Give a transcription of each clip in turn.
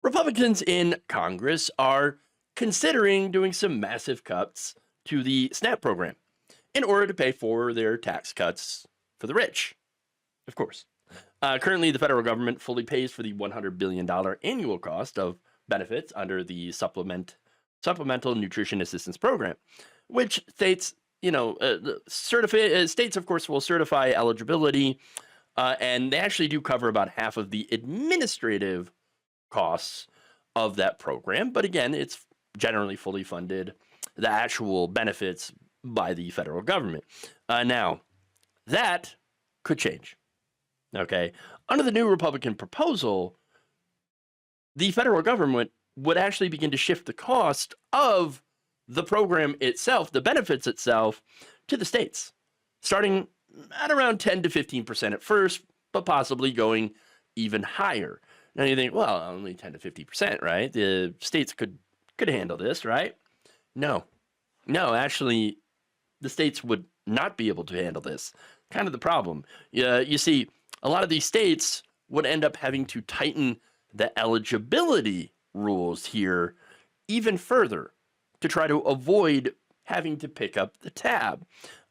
Republicans in Congress are considering doing some massive cuts to the SNAP program in order to pay for their tax cuts for the rich, of course. Currently, the federal government fully pays for the $100 billion annual cost of benefits under the Supplemental Nutrition Assistance Program, which states, states, of course, will certify eligibility, and they actually do cover about half of the administrative costs of that program. But again, it's generally fully funded, the actual benefits by the federal government. Now, that could change. Okay. Under the new Republican proposal, the federal government would actually begin to shift the cost of the program itself, the benefits itself, to the states, starting at around 10 to 15% at first, but possibly going even higher. Now you think, well, only 10 to 50%, right? The states could handle this, right? No, actually, the states would not be able to handle this. Kind of the problem. You see, a lot of these states would end up having to tighten the eligibility rules here even further to try to avoid having to pick up the tab.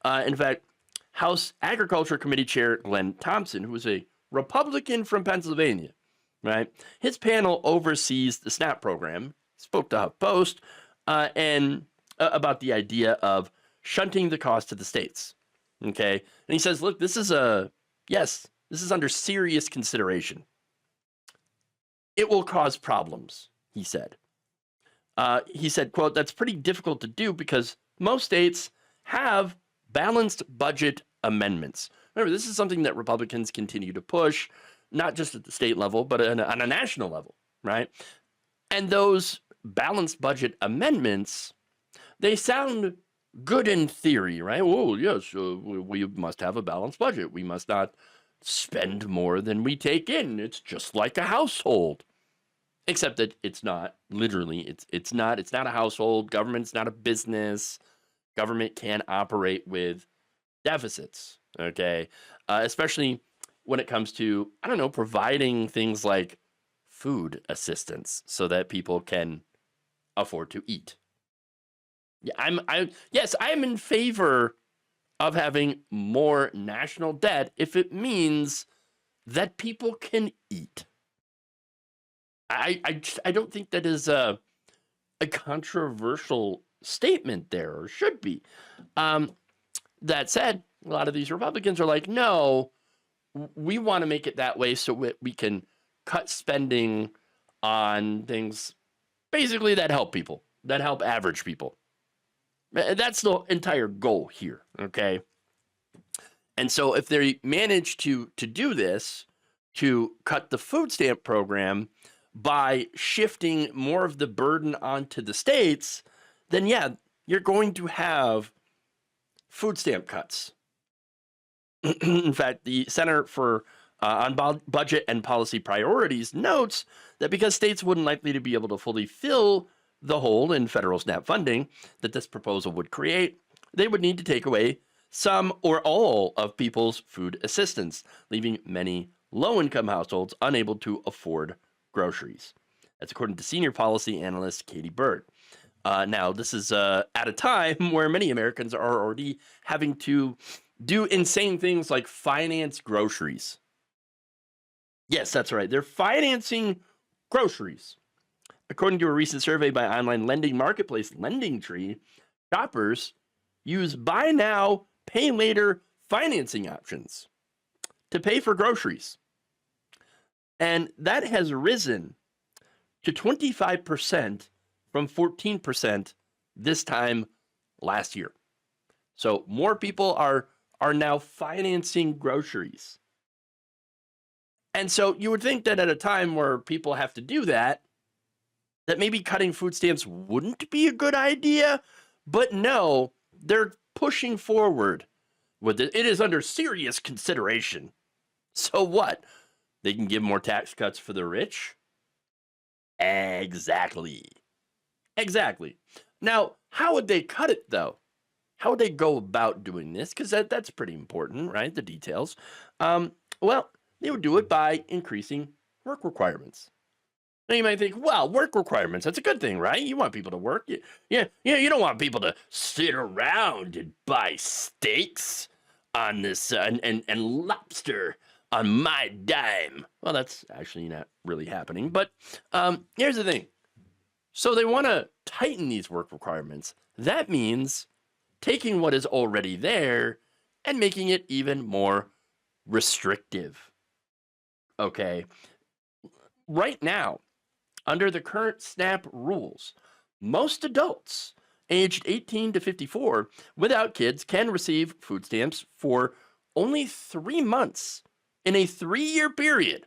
In fact, House Agriculture Committee Chair Glenn Thompson, who is a Republican from Pennsylvania, right? His panel oversees the SNAP program, spoke to HuffPost, and about the idea of shunting the cost to the states. Okay. And he says, look, this is under serious consideration. It will cause problems, he said. He said, quote, that's pretty difficult to do because most states have balanced budget amendments. Remember, this is something that Republicans continue to push, not just at the state level, but on a national level, right? And those balanced budget amendments, they sound good in theory, right? Oh, yes, we must have a balanced budget. We must not spend more than we take in. It's just like a household. Except that it's not, literally, it's not a household. Government's not a business. Government can operate with deficits, okay? Especially when it comes to, providing things like food assistance so that people can afford to eat. Yeah, yes, I'm in favor of having more national debt if it means that people can eat. I don't think that is a controversial statement there, or should be. That said, a lot of these Republicans are like, no, we want to make it that way so we can cut spending on things basically that help people, that help average people. That's the entire goal here, okay? And so if they manage to do this, to cut the food stamp program by shifting more of the burden onto the states, then yeah, you're going to have food stamp cuts. In fact, the Center for on Budget and Policy Priorities notes that because states wouldn't likely to be able to fully fill the hole in federal SNAP funding that this proposal would create, they would need to take away some or all of people's food assistance, leaving many low-income households unable to afford groceries. That's according to senior policy analyst Katie Bird. Now, this is at a time where many Americans are already having to do insane things like finance groceries. Yes, that's right. They're financing groceries. According to a recent survey by online lending marketplace LendingTree, shoppers use buy now, pay later financing options to pay for groceries. And that has risen to 25% from 14% this time last year. So more people are now financing groceries. And so you would think that at a time where people have to do that maybe cutting food stamps wouldn't be a good idea. But no, they're pushing forward with it. It is under serious consideration. So what? They can give more tax cuts for the rich? Exactly. Now, how would they cut it, though? How would they go about doing this? Because that's pretty important, right? The details. Well, they would do it by increasing work requirements. Now you might think, well, work requirements, that's a good thing, right? You want people to work. You don't want people to sit around and buy steaks on this and lobster on my dime. Well, that's actually not really happening. But here's the thing. So they want to tighten these work requirements. That means taking what is already there and making it even more restrictive. Okay. Right now, under the current SNAP rules, most adults aged 18 to 54 without kids can receive food stamps for only 3 months in a 3-year period.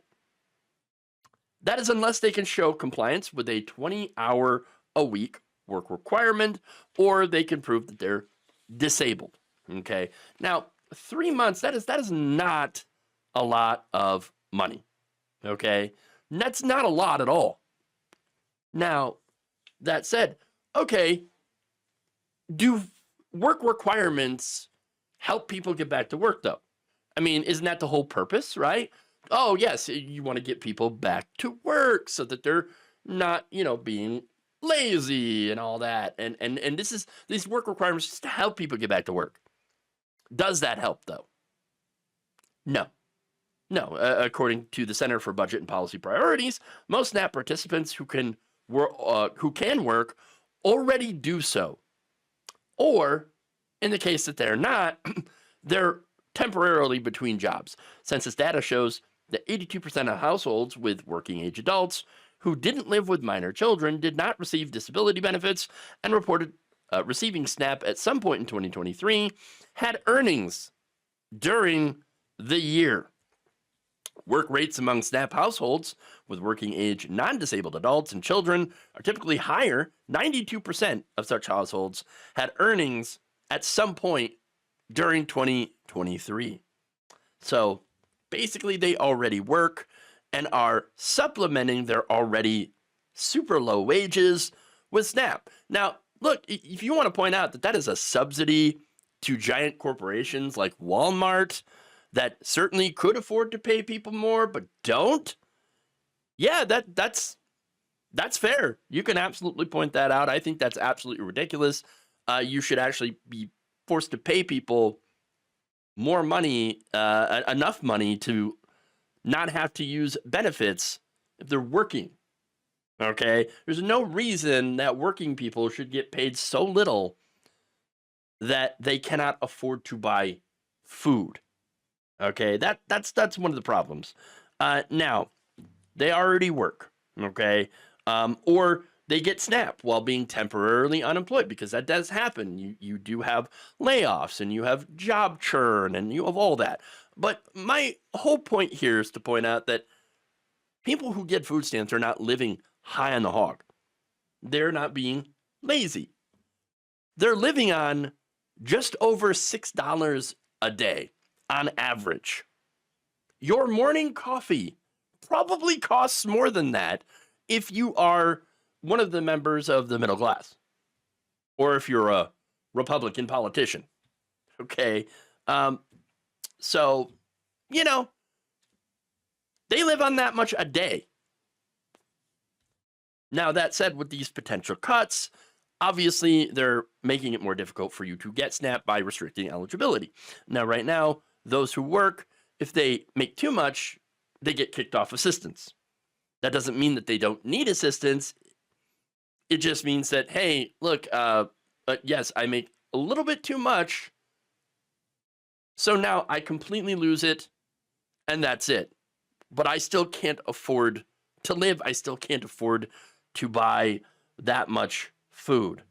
That is unless they can show compliance with a 20-hour a week work requirement, or they can prove that they're disabled. Okay. Now, 3 months, that is not a lot of money. Okay. That's not a lot at all. Now, that said, okay, do work requirements help people get back to work, though? I mean, isn't that the whole purpose, right? Oh, yes, you want to get people back to work so that they're not, being lazy and all that. And these work requirements just to help people get back to work. Does that help, though? No. No, according to the Center for Budget and Policy Priorities, most SNAP participants who can work already do so. Or, in the case that they're not, they're temporarily between jobs. Census data shows that 82% of households with working age adults who didn't live with minor children did not receive disability benefits and reported receiving SNAP at some point in 2023 had earnings during the year. Work rates among SNAP households with working age non-disabled adults and children are typically higher. 92% of such households had earnings at some point during 2023. So basically they already work and are supplementing their already super low wages with SNAP. Now, look, if you want to point out that that is a subsidy to giant corporations like Walmart that certainly could afford to pay people more but don't, yeah, that's fair. You can absolutely point that out. I think that's absolutely ridiculous. You should actually be forced to pay people more money, enough money to not have to use benefits if they're working. Okay? There's no reason that working people should get paid so little that they cannot afford to buy food. Okay? That's one of the problems. Now, they already work, okay? Or they get SNAP while being temporarily unemployed, because that does happen. You do have layoffs and you have job churn and you have all that. But my whole point here is to point out that people who get food stamps are not living high on the hog. They're not being lazy. They're living on just over $6 a day on average. Your morning coffee probably costs more than that if you are one of the members of the middle class, or if you're a Republican politician. Okay. So, they live on that much a day. Now, that said, with these potential cuts, obviously they're making it more difficult for you to get SNAP by restricting eligibility. Now, right now, those who work, if they make too much, they get kicked off assistance. That doesn't mean that they don't need assistance. It just means that, hey, look, yes, I make a little bit too much, so now I completely lose it, and that's it. But I still can't afford to live. I still can't afford to buy that much food,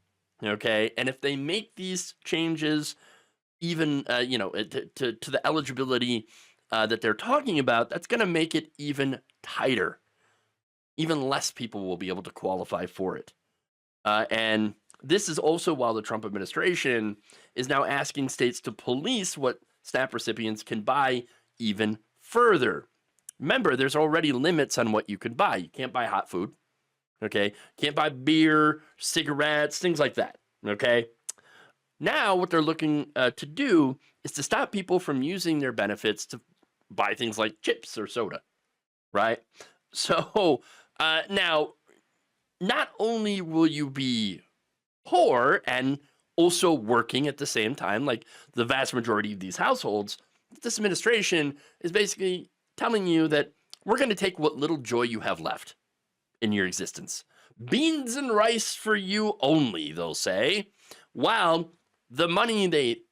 okay? And if they make these changes, even, to the eligibility that they're talking about, that's going to make it even tighter. Even less people will be able to qualify for it. And this is also while the Trump administration is now asking states to police what SNAP recipients can buy even further. Remember, there's already limits on what you can buy. You can't buy hot food, okay? Can't buy beer, cigarettes, things like that, okay? Now, what they're looking to do is to stop people from using their benefits to buy things like chips or soda, right? So Now, not only will you be poor and also working at the same time, like the vast majority of these households, this administration is basically telling you that we're going to take what little joy you have left in your existence. Beans and rice for you only, they'll say, while the money they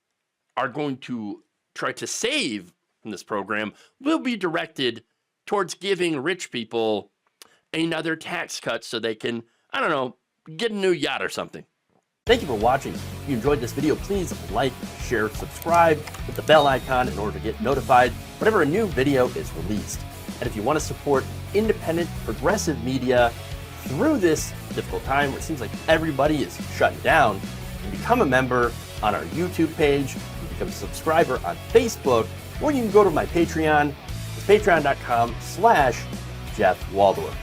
are going to try to save from this program will be directed towards giving rich people another tax cut so they can, I don't know, get a new yacht or something. Thank you for watching. If you enjoyed this video, please like, share, subscribe with the bell icon in order to get notified whenever a new video is released. And if you want to support independent, progressive media through this difficult time where it seems like everybody is shutting down, you can become a member on our YouTube page, you can become a subscriber on Facebook, or you can go to my Patreon. It's patreon.com/Jeff Waldorf.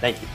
Thank you.